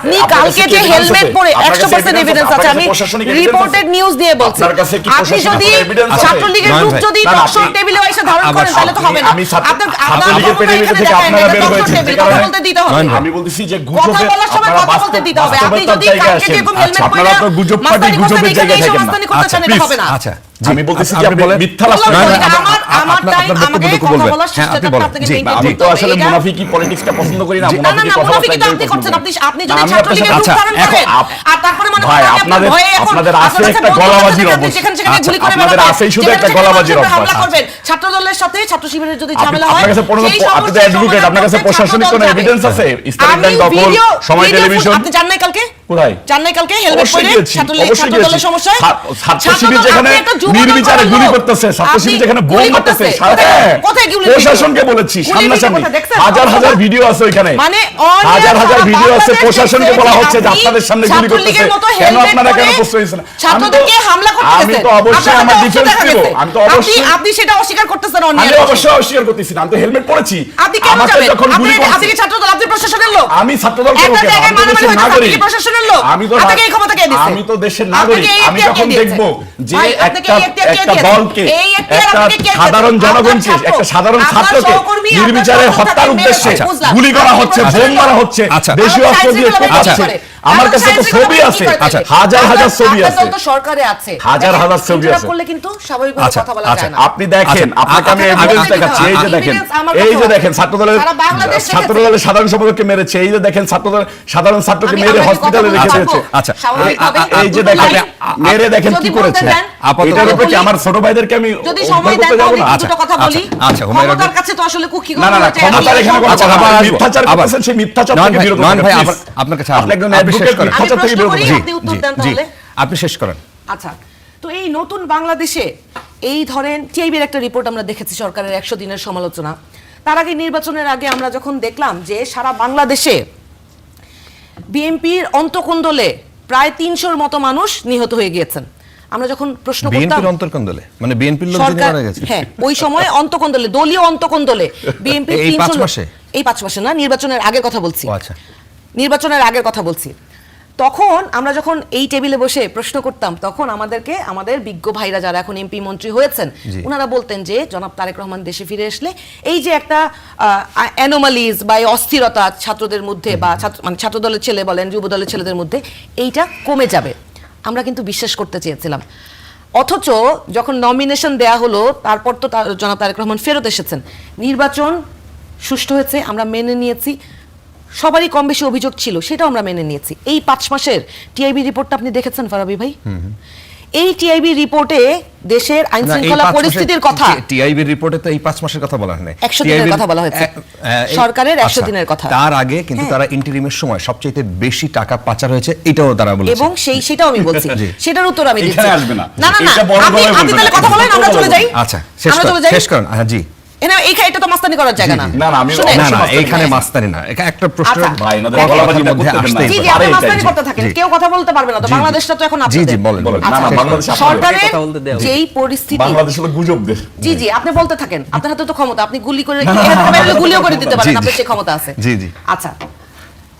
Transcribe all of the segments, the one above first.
আপনি কালকে যে হেলমেট পরে 100% এভিডেন্স আছে, আমি রিপোর্টেড নিউজ দিয়ে বলছি। আপনি যদি ছাত্রলীগের গ্রুপ যদি টকশো টেবিলে এসে ধারণ করেন তাহলে তো হবে না। ছাত্রলীগের পেরিমিটার থেকে আপনারা বের হয়েছেন, কথা বলতে দিতে হবে। আমি বলতেছি যে গুজবে আপনারা কথা বলতে দিতে হবে। আপনি যদি কালকে যেরকম হেলমেট পরে আপনারা তো গুজব পার্টি গুজবের জায়গায় থাকেন না। আচ্ছা হবে না। আচ্ছা আমি বলতেছি যে আপনি মিথ্যা লাগাচ্ছেন। আমার টাইম আমাকে কথা বলার চেষ্টা আপনাকে মেইনটেইন আমি তো আসলে মুনাফিকি পলিটিক্সটা পছন্দ করি না। মুনাফিকি কথাবার্তা আপনি করছেন। আপনি যদি ছাত্রলীগের গ্রুপ ধারণ করেন আর তারপরে মানে ভাই আপনাদের আছে একটা গলাবাজির অভ্যাস, আপনাদের আছেই শুধু একটা গলাবাজির অভ্যাস। ছাত্রদলের সাথে ছাত্র শিবিরের যদি ঝামেলা হয়, আপনার কাছে আপনি তো অ্যাডভোকেট, আপনার কাছে প্রশাসনিক কোনো এভিডেন্স আছে? ইস্তারিন দখল, সময় টেলিভিশন, আপনি জানেন নাই কালকে কোথায় জানেন নাই কালকে হেলমেট পরে ছাত্রদলের সমস্যা, ছাত্র শিবির যেখানে নির্বিচারে গুলি করতেছে, ছাত্র শিবির যেখানে বোম মারতেছে, প্রশাসনকে বলেছি সামনাসামনি হাজার হাজার ভিডিও আছে ওইখানে, মানে হাজার হাজার ভিডিও আছে, প্রশাসনকে বলা হচ্ছে যে আপনাদের সামনে গুলি করতেছে, কেন আপনারা কেন প্রশ্রয় দিচ্ছেন? ছাত্রদেরকে হামলা করতেছে, আমি তো অবশ্যই আমার ডিফেন্স দিব, আমি তো অবশ্যই আপনি সেটা অস্বীকার করতেছেন। আমি অবশ্যই অস্বীকার করতেছি না, আমি তো হেলমেট পরেছি। আপনি কেন যাবেন? আপনি কি ছাত্রদল, আপনি প্রশাসনের লোক? আমি ছাত্রদল কেন? আমি তো দেশের নাগরিক, প্রশাসনের লোক। আপনাকে এই ক্ষমতা কে দিয়েছে? আমি তো দেশের নাগরিক। আমি যখন দেখব যে একটা দলকে, একটা সাধারণ জনগণকে, একটা সাধারণ ছাত্রকে নির্বিচারে হত্যার উদ্দেশ্যে গুলি করা হচ্ছে, বোম মারা হচ্ছে, দেশীয় অস্ত্র দিয়ে কোপাচ্ছে, আমার কাছে তো ছবি আছে, হাজার হাজার ছবি আছে, সরকারে আছে, হাজার হাজার ছবি আছে। করলে কিন্তু স্বাভাবিকভাবে কথা বলা যায় না। আপনি দেখেন, আপনাকে আমি এভিডেন্স দেখাচ্ছি। এই যে দেখেন ছাত্রদলের সাধারণ সম্পাদককে মেরেছে, এই যে দেখেন ছাত্রদলের সাধারণ ছাত্রকে মেরে হসপিটালে রেখে দিয়েছে। আচ্ছা এই যে দেখেন মেরে দেখেন কি করেছে। এটার উপরে কি আমার ছোট ভাইদেরকে আমি যদি সময় দেন তাহলে দুটো কথা বলি। আচ্ছা হুমায়রার কাছে তো আসলে কুকি না ক্ষমতার এখানে কোনো কথা না, মিথ্যাচার করতেছেন, সেই মিথ্যাচার থেকে বিরত থাকুন। ভাই আপনার কাছে আপনি একজন অ্যাডভোকেট, মিথ্যাচার থেকে বিরত থাকুন। আপনি উত্তর দেন তাহলে। আপনি শেষ করেন। আচ্ছা, তো এই নতুন বাংলাদেশে এই ধরেন টিআইবির একটা রিপোর্ট আমরা দেখেছি, সরকারের 100 দিনের সমালোচনা। তার আগে নির্বাচনের আগে আমরা যখন দেখলাম যে সারা বাংলাদেশে বিএনপির অন্তঃকন্দলে প্রায় 300-র মতো মানুষ নিহত হয়ে গিয়েছেন। আমরা যখন প্রশ্ন করতাম বিএনপির অন্তঃকন্দলে মানে বিএনপির লোকজন মারা গেছে, হ্যাঁ ওই সময় অন্তঃকন্দলে, দলীয় অন্তঃকন্দলে বিএনপি 300 মাসে, এই 5 মাসে না, নির্বাচনের আগের কথা বলছি। আচ্ছা নির্বাচনের আগের কথা বলছি। তখন আমরা যখন এই টেবিলে বসে প্রশ্ন করতাম, তখন আমাদেরকে আমাদের বিজ্ঞ ভাইরা যারা এখন এমপি মন্ত্রী হয়েছেন, ওনারা বলতেন যে জনাব তারেক রহমান দেশে ফিরে আসলে এই যে একটা অ্যানোমালিজ বা অস্থিরতা ছাত্রদের মধ্যে বা মানে ছাত্রদলের ছেলে বলেন, যুবদলের ছেলেদের মধ্যে, এইটা কমে যাবে। আমরা কিন্তু বিশ্বাস করতে চেয়েছিলাম। অথচ যখন নমিনেশন দেয়া হলো, তারপর তো জনাব তারেক রহমান ফেরত এসেছেন, নির্বাচন সুষ্ঠু হয়েছে, আমরা মেনে নিয়েছি। সবারই কম বেশি অভিযোগ ছিল, সেটাও আমরা মেনে নিয়েছি। এই 5 মাসের টিআইবি রিপোর্টটা আপনি দেখেছেন ফারাবি ভাই? এই টিআইবি রিপোর্টে দেশের আইন শৃঙ্খলা পরিস্থিতির কথা, টিআইবি রিপোর্টে তো এই 5 মাসের কথা বলা হয় না, 100 দিনের কথা বলা হয়েছে, সরকারের 100 দিনের কথা। তার আগে কিন্তু তারা ইন্টারিমের সময় সবচেয়ে বেশি টাকা পাচার হয়েছে, এটাও তারা বলেছে, এবং সেটাও আমি বলছি, সেটার উত্তর আমি দিচ্ছি। এখানে আসবে না, না আপনি তাহলে কথা বলেন, আমরা চলে যাই। আচ্ছা শেষ করেন। হ্যাঁ জি, এটা তো মাস্তানি করার জায়গা না। না এইখানে মাস্তানি না, একটা প্রশ্ন গলাবাজির মধ্যে আসতেই পারে। জি আপনি মাস্তানি করতে থাকেন, কেউ কথা বলতে পারবে না তো, বাংলাদেশটা তো এখন আপনাদের। জি বলেন। না বাংলাদেশ সরকারের যেই পরিস্থিতি, বাংলাদেশ হলো গুজবদের। জি আপনি বলতে থাকেন, আপনার হাতে তো ক্ষমতা, আপনি গুলি করে গুলিও করে দিতে পারেন, আপনার সেই ক্ষমতা আছে। জি আচ্ছা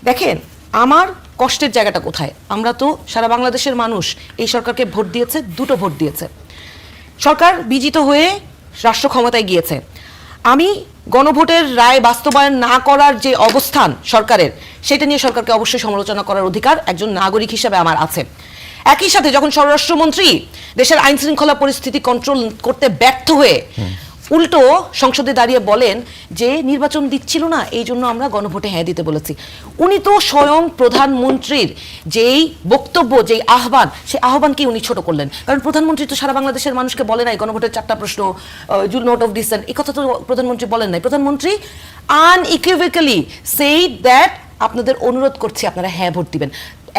দেখেন আমার কষ্টের জায়গাটা কোথায়। আমরা তো সারা বাংলাদেশের মানুষ এই সরকারকে ভোট দিয়েছে, দুটো ভোট দিয়েছে, সরকার বিজিত হয়ে রাষ্ট্র ক্ষমতায় গিয়েছে। আমি গণভোটের রায় বাস্তবায়ন না করার যে অবস্থান সরকারের, সেটা নিয়ে সরকারকে অবশ্যই সমালোচনা করার অধিকার একজন নাগরিক হিসেবে আমার আছে। একই সাথে যখন স্বরাষ্ট্রমন্ত্রী দেশের আইন শৃঙ্খলা পরিস্থিতি কন্ট্রোল করতে ব্যর্থ হয়ে উল্টো সংসদে দাঁড়িয়ে বলেন যে নির্বাচন দিচ্ছিল না, এই জন্য আমরা গণভোটে হ্যাঁ দিতে বলেছি। উনি তো স্বয়ং প্রধানমন্ত্রীর যেই বক্তব্য, যেই আহ্বান, সেই আহ্বানকে উনি ছোট করলেন। কারণ প্রধানমন্ত্রী তো সারা বাংলাদেশের মানুষকে বলে নাই গণভোটের 4টা প্রশ্ন, নোট অফ ডিসেন্ট, এই কথা তো প্রধানমন্ত্রী বলেন নাই। প্রধানমন্ত্রী আনইকুইভোক্যালি সেইড দ্যাট আপনাদের অনুরোধ করছি আপনারা হ্যাঁ ভোট দিবেন।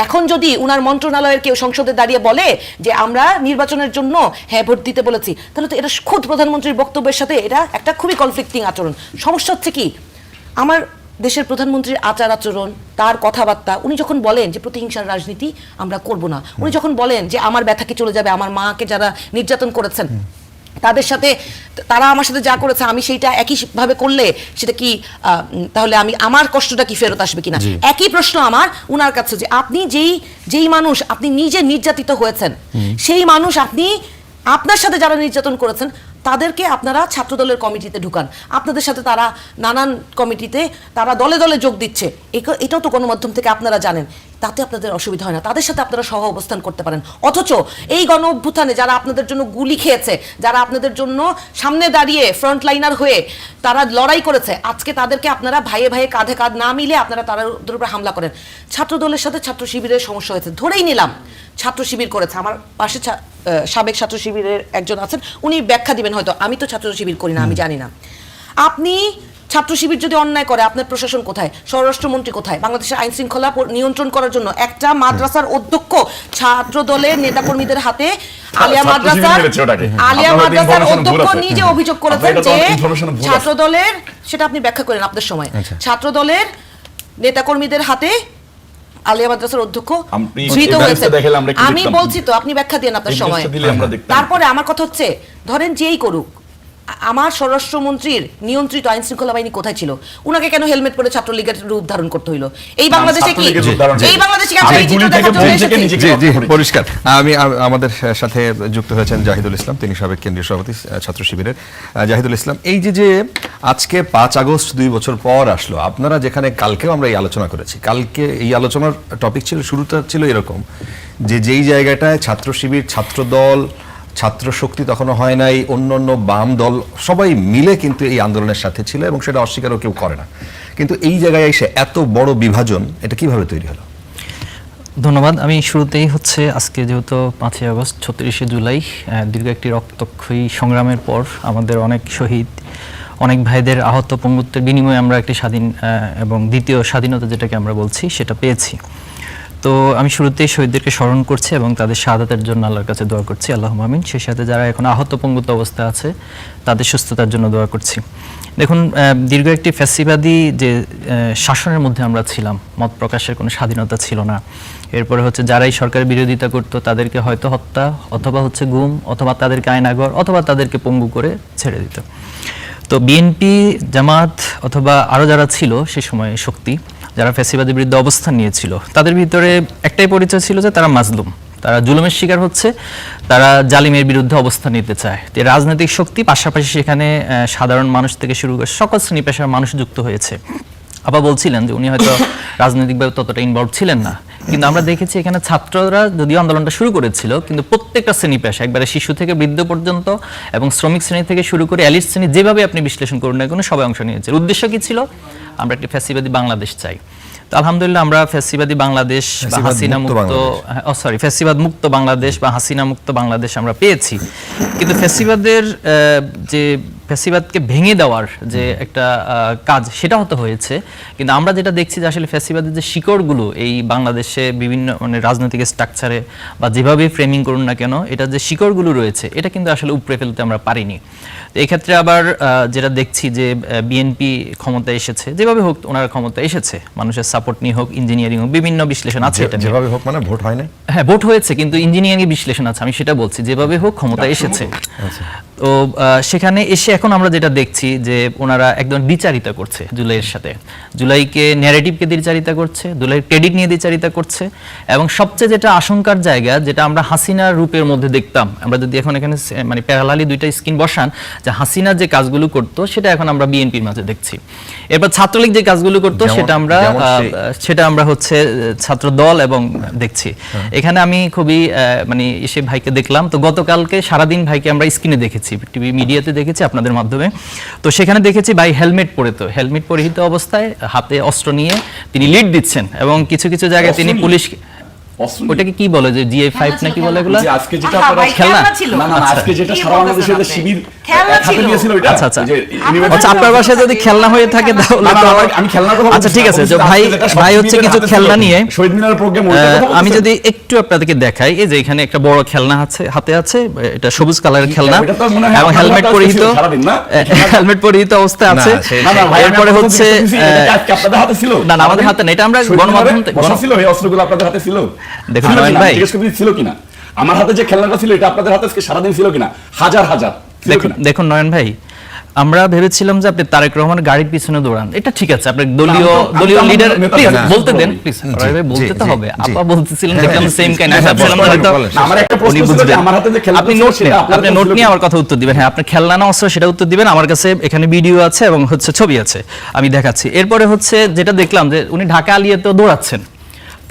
এখন যদি উনার মন্ত্রণালয়ের কেউ সংসদে দাঁড়িয়ে বলে যে আমরা নির্বাচনের জন্য হ্যাঁ ভোট দিতে বলেছি, তাহলে তো এটা খুদ প্রধানমন্ত্রীর বক্তব্যের সাথে এটা একটা খুবই কনফ্লিক্টিং আচরণ। সমস্যা হচ্ছে কি, আমার দেশের প্রধানমন্ত্রীর আচার আচরণ, তার কথাবার্তা, উনি যখন বলেন যে প্রতিহিংসার রাজনীতি আমরা করব না, উনি যখন বলেন যে আমার ব্যথা কি চলে যাবে, আমার মাকে যারা নির্যাতন করেছেন, তাদের সাথে তারা আমার সাথে যা করেছে আমি সেইটা একইভাবে করলে সেটা কি তাহলে আমি আমার কষ্টটা কি ফেরত আসবে কিনা? একই প্রশ্ন আমার উনার কাছে, যে আপনি যেই মানুষ আপনি নিজে নির্যাতিত হয়েছেন, সেই মানুষ আপনি আপনার সাথে যারা নির্যাতন করেছেন তাদেরকে আপনারা ছাত্রদলের কমিটিতে ঢুকান, আপনাদের সাথে তারা নানান কমিটিতে তারা দলে দলে যোগ দিচ্ছে, এটাও তো গণমাধ্যম থেকে আপনারা জানেন, তাতে আপনাদের অসুবিধা হয় না, তাদের সাথে আপনারা সহ অবস্থান করতে পারেন। অথচ এই গণ অভ্যুত্থানে যারা আপনাদের জন্য গুলি খেয়েছে, যারা আপনাদের জন্য সামনে দাঁড়িয়ে ফ্রন্ট লাইনার হয়ে তারা লড়াই করেছে, আজকে তাদেরকে আপনারা ভাইয়ে ভাইয়ে কাঁধে কাঁধ না মিলে আপনারা তাদের উপরে হামলা করেন। ছাত্রদলের সাথে ছাত্র শিবিরের সমস্যা হয়েছে, ধরেই নিলাম ছাত্র শিবির করেছে, আমার পাশে সাবেক ছাত্র শিবিরের একজন আছেন, উনি ব্যাখ্যা দিবেন হয়তো, আমি তো ছাত্র শিবির করি না, আমি জানি না। আপনি ছাত্র শিবির যদি অন্যায় করে, আপনার প্রশাসন কোথায়, স্বরাষ্ট্রমন্ত্রী কোথায়? বাংলাদেশের আইন শৃঙ্খলা নিয়ন্ত্রণ করার জন্য একটা মাদ্রাসার অধ্যক্ষ ছাত্র দলের নেতাকর্মীদের হাতে আলিয়া মাদ্রাসার অধ্যক্ষ নিজে অভিযোগ করেছেন যে ছাত্র দলের, সেটা আপনি ব্যাখ্যা করেন আপনার সময়, ছাত্র দলের নেতাকর্মীদের হাতে আলিয়া মাদ্রাসার অধ্যক্ষ ধৃত হয়েছে। আমি বলছি তো, আপনি ব্যাখ্যা দেন আপনার সময়। তারপরে আমার কথা হচ্ছে, ধরেন যেই করুক, আমার স্বরাষ্ট্রমন্ত্রীর নিয়ন্ত্রিত আইন শৃঙ্খলা বাহিনী কোথায় ছিল? উনাকে কেন হেলমেট পরে ছাত্রলীগের রূপ ধারণ করতে হইলো? এই বাংলাদেশে কি এই বাংলাদেশে পরিষ্কার। আমি আমাদের সাথে যুক্ত হয়েছেন জাহিদুল ইসলাম, তিনি সাবেক কেন্দ্রীয় সভাপতি ছাত্র শিবিরের। জাহিদুল ইসলাম, এই যে আজকে 5 আগস্ট 2 বছর পর আসলো, আপনারা যেখানে কালকেও আমরা এই আলোচনা করেছি, কালকে এই আলোচনার টপিক ছিল, শুরুটা ছিল এরকম যে যেই জায়গাটায় ছাত্র শিবির, ছাত্র দল, ছাত্র শক্তি তখনও হয় নাই, অন্য বাম দল সবাই মিলে কিন্তু এই আন্দোলনের সাথে ছিল এবং সেটা অস্বীকারও কেউ করে না, কিন্তু এই জায়গায় এসে এত বড় বিভাজন, এটা কিভাবে তৈরি হলো? ধন্যবাদ। আমি শুরুতেই আজকে যেহেতু 5ই আগস্ট 36শে জুলাই দীর্ঘ একটি রক্তক্ষয়ী সংগ্রামের পর আমাদের অনেক শহীদ, অনেক ভাইদের আহত পঙ্গুত্বের বিনিময়ে আমরা একটি স্বাধীন এবং দ্বিতীয় স্বাধীনতা যেটাকে আমরা বলছি সেটা পেয়েছি। তো আমি শুরুতেই শহীদদেরকে স্মরণ করছি এবং তাদের শাহাদাতের জন্য আল্লাহর কাছে দোয়া করছি, আল্লাহুম্মা আমিন। সেই সাথে যারা এখন আহত পঙ্গুত্ব অবস্থা আছে তাদের সুস্থতার জন্য দোয়া করছি। দেখুন, দীর্ঘ একটি ফ্যাসিবাদী যে শাসনের মধ্যে আমরা ছিলাম, মত প্রকাশের কোনো স্বাধীনতা ছিল না। এরপরে যারাই সরকারের বিরোধিতা করতো তাদেরকে হয়তো হত্যা, অথবা গুম, অথবা তাদেরকে আয়নাঘর, অথবা তাদেরকে পঙ্গু করে ছেড়ে দিত। তো বিএনপি, জামাত অথবা আরও যারা ছিল সে সময় শক্তি, যারা ফ্যাসিবাদের বিরুদ্ধে অবস্থান নিয়েছিল, তাদের ভিতরে একটাই পরিচয় ছিল যে তারা মাজলুম, তারা জুলুমের শিকার হচ্ছে, তারা জালিমের বিরুদ্ধে অবস্থান নিতে চায়। রাজনৈতিক শক্তি পাশাপাশি সেখানে সাধারণ মানুষ থেকে শুরু করে সকল শ্রেণী পেশার মানুষ যুক্ত হয়েছে। আবার বলছিলেন যে উনি হয়তো রাজনৈতিকভাবে ততটা ইনভলভ ছিলেন না, কিন্তু আমরা দেখেছি এখানে ছাত্ররা যদিও আন্দোলনটা শুরু করেছিল, কিন্তু প্রত্যেকটা শ্রেণী পেশা, একবারে শিশু থেকে বৃদ্ধ পর্যন্ত এবং শ্রমিক শ্রেণী থেকে শুরু করে এলিট শ্রেণী, যেভাবে আপনি বিশ্লেষণ করুন না কেন, সবাই অংশ নিয়েছে। উদ্দেশ্য কি ছিল? আমরা একটি ফ্যাসিবাদী বাংলাদেশ চাই। তো আলহামদুলিল্লাহ আমরা ফ্যাসিবাদী বাংলাদেশ বা হাসিনা মুক্ত, ফ্যাসিবাদ মুক্ত বাংলাদেশ বা হাসিনা মুক্ত বাংলাদেশ আমরা পেয়েছি, কিন্তু ফ্যাসিবাদের যে ফ্যাসিবাদকে ভেঙে দেওয়ার যে একটা কাজ, সেটা হতে হয়েছে। কিন্তু আমরা যেটা দেখছি যে আসলে ফ্যাসিবাদের যে শিকড়গুলো এই বাংলাদেশে বিভিন্ন রাজনৈতিক স্ট্রাকচারে বা যেভাবে ফ্রেমিং করুন না কেন, এটা যে শিকড়গুলো রয়েছে এটা কিন্তু আসলে উপড়ে ফেলতে আমরা পারিনি। তো এই ক্ষেত্রে আবার যেটা দেখছি যে বিএনপি ক্ষমতায় এসেছে, যেভাবে হোক ওনার ক্ষমতা এসেছে, মানুষের সাপোর্ট নিয়ে হোক, ইঞ্জিনিয়ারিং হোক, বিভিন্ন বিশ্লেষণ আছে। এটা যেভাবে হোক মানে ভোট হয় না, হ্যাঁ ভোট হয়েছে, কিন্তু ইঞ্জিনিয়ারিং বিশ্লেষণ আছে, আমি সেটা বলছি, যেভাবে হোক ক্ষমতা এসেছে। তো সেখানে এসে এখন আমরা যেটা দেখছি যে ওনারা একদম দ্বিচারিতা করছে জুলাইয়ের সাথে, জুলাইকে ন্যারেটিভকে দ্বিচারিতা করছে, জুলাইয়ের ক্রেডিট নিয়ে দ্বিচারিতা করছে, এবং সবচেয়ে যেটা আশঙ্কার জায়গা, যেটা আমরা হাসিনার রূপের মধ্যে দেখতাম, আমরা যদি এখন এখানে মানে প্যারালালি দুইটা স্ক্রিন বসান, যে হাসিনা যে কাজগুলো করতো সেটা এখন আমরা বিএনপির মাঝে দেখছি। এরপর ছাত্রলীগ যে কাজগুলো করতো সেটা আমরা ছাত্র দল এবং দেখছি। এখানে আমি খুবই মানে এসে ভাইকে দেখলাম, তো গতকালকে সারাদিন ভাইকে আমরা স্ক্রিনে দেখেছি, টিভি মিডিয়াতে দেখেছি আপনাদের মাধ্যমে। তো সেখানে দেখেছি ভাই হেলমেট পরিহিত অবস্থায় হাতে অস্ত্র নিয়ে তিনি লিড দিচ্ছেন, এবং কিছু কিছু জায়গায় তিনি পুলিশ, ওটাকে কি বলে যে GA5 নাকি বলে এগুলো, আজকে যেটা আপনারা খেলনা না না আজকে যেটা সারা বাংলাদেশে যে শিবির হাতে নিয়েছিল ওইটা। আচ্ছা আচ্ছা, আপনার বাসায় যদি খেলনা হয়ে থাকে তাহলে আমি খেলনার কথা বলছি। আচ্ছা ঠিক আছে, যে ভাই কিছু খেলনা নিয়ে শহীদ মিনার প্রোগ্রাম, আমি যদি একটু আপনাদেরকে দেখাই, এই যে এখানে একটা বড় খেলনা হাতে আছে, এটা সবুজ কালারের খেলনা এবং হেলমেট পরিহিত অবস্থায় আছে। এরপরে আপনাদের হাতে ছিল না, আমাদের হাতে না, এটা আমরা গণমাধ্যম ছিল, এই অস্ত্রগুলো আপনাদের হাতে ছিল। দেখুন ভাই, ছিল কিনা? আমার হাতে যে খেলনাটা ছিল এটা আপনাদের হাতে সারাদিন ছিল কিনা? হাজার হাজার দেখুন নয়ন ভাই, আমরা ভেবেছিলাম যে আপনি তারেক রহমানের গাড়ির পিছনে দৌড়ান, এটা ঠিক আছে, আপনার দলীয় লিডার প্লিজ বলতে দেন, প্লিজ ভাই বলতে তো হবে। আপা বলতেছিলেন দেখলাম সেম কাইন্ড অফ ভাবছিলাম হয়তো উনি বুঝবেন। আপনি নোট নিয়ে আমার কথা উত্তর দিবেন। হ্যাঁ, আপনার খেলনা না অস্ত্র সেটা উত্তর দিবেন। আমার কাছে এখানে ভিডিও আছে এবং হচ্ছে ছবি আছে, আমি দেখাচ্ছি। এরপরে হচ্ছে যেটা দেখলাম যে উনি ঢাকা আলিয়াতেও দৌড়াচ্ছেন।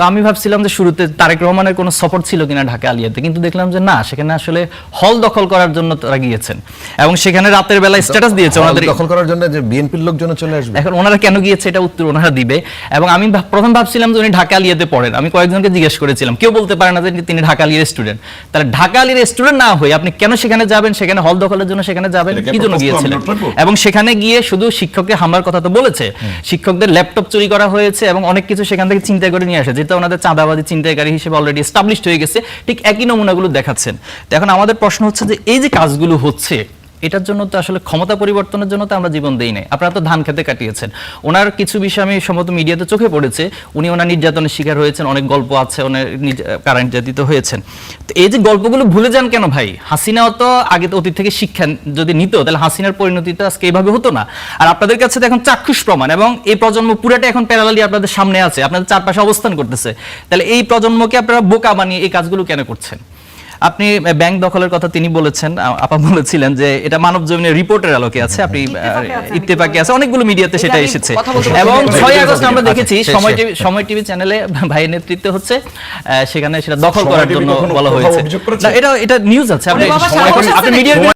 তো আমি ভাবছিলাম যে শুরুতে তারেক রহমানের কোনো সাপোর্ট ছিল কিনা ঢাকা আলিয়াতে, কিন্তু দেখলাম যে না, সেখানে আসলে হল দখল করার জন্য তারা গিয়েছেন এবং সেখানে রাতের বেলা স্ট্যাটাস দিয়েছে ওনাদের দখল করার জন্য যে বিএনপির লোকজন চলে আসবে। এখন ওনারা কেন গিয়েছে এটা উত্তর ওনারা দিবে। এবং আমি প্রথম ভাবছিলাম যে উনি ঢাকা আলিয়াতে পড়েন, আমি কয়েকজনকে জিজ্ঞেস করেছিলাম, কেউ বলতে পারে না যে তিনি ঢাকা আলিয়ার স্টুডেন্ট। তাহলে ঢাকা আলিয়ার স্টুডেন্ট না হয়ে আপনি কেন সেখানে যাবেন, সেখানে হল দখলের জন্য সেখানে যাবেন, কি জন্য গিয়েছিলেন? এবং সেখানে গিয়ে শুধু শিক্ষককে হামলার কথা তো বলেছে, শিক্ষকদের ল্যাপটপ চুরি করা হয়েছে এবং অনেক কিছু সেখান থেকে চিন্তা করে নিয়ে আসে, যেটা ওনাদের চাঁদাবাজি চিন্তাকারী হিসেবে অলরেডি এস্টাবলিশড হয়ে গেছে। ঠিক একই নমুনাগুলো দেখাচ্ছেন। তো এখন আমাদের প্রশ্ন হচ্ছে যে এই যে কাজগুলো হচ্ছে, এটার জন্য তো আসলে ক্ষমতা পরিবর্তনের জন্য তো আমরা জীবন দেই নাই। আপনারা তো ধান খেতে কাটিয়েছেন। ওনার কিছু বিষয় আমি সম্ভবত মিডিয়াতে চোখে পড়েছে, উনি ওনার নির্যাতনের শিকার হয়েছেন, অনেক গল্প আছে, ওনার কারা নির্যাতিত হয়েছেন। তো এই যে গল্পগুলো ভুলে যান কেন ভাই? হাসিনাও তো আগে তো অতীত থেকে শিক্ষা যদি নিত, তাহলে হাসিনার পরিণতিটা আজকে এইভাবে হতো না। আর আপনাদের কাছে তো এখন চাক্ষুষ প্রমাণ, এবং এই প্রজন্ম পুরাটা এখন প্যারালালি আপনাদের সামনে আছে, আপনাদের চারপাশে অবস্থান করতেছে। তাহলে এই প্রজন্মকে আপনারা বোকা বানিয়ে এই কাজগুলো কেন করছেন? আপনি ব্যাংক দখলের কথা তিনি বলেছেন, আপা বলেছিলেন যে এটা মানব জমিনের রিপোর্টের আলোকে আছে, আপনি ইত্তেফাকে আছে, অনেকগুলো মিডিয়াতে সেটা এসেছে। এবং 6 আগস্ট আমরা দেখেছি সময় টিভি চ্যানেলে ভাইয়ের নেতৃত্বে হচ্ছে, সেখানে সেটা দখল করার জন্য বলা হয়েছে। এটা নিউজ আছে, আপনি মিডিয়ার